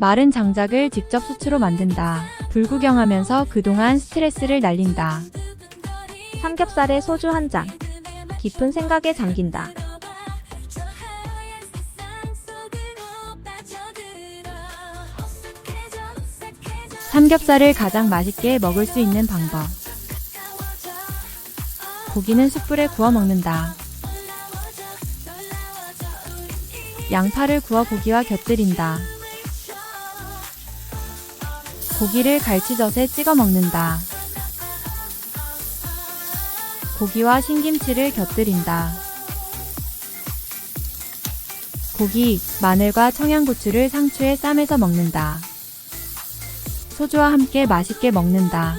마른 장작을 직접 수치로 만든다. 불구경하면서 그동안 스트레스를 날린다. 삼겹살에 소주 한 잔. 깊은 생각에 잠긴다. 삼겹살을 가장 맛있게 먹을 수 있는 방법. 고기는 숯불에 구워 먹는다. 양파를 구워 고기와 곁들인다. 고기를 갈치젓에 찍어 먹는다. 고기와 신김치를 곁들인다. 고기, 마늘과 청양고추를 상추에 쌈해서 먹는다. 소주와 함께 맛있게 먹는다.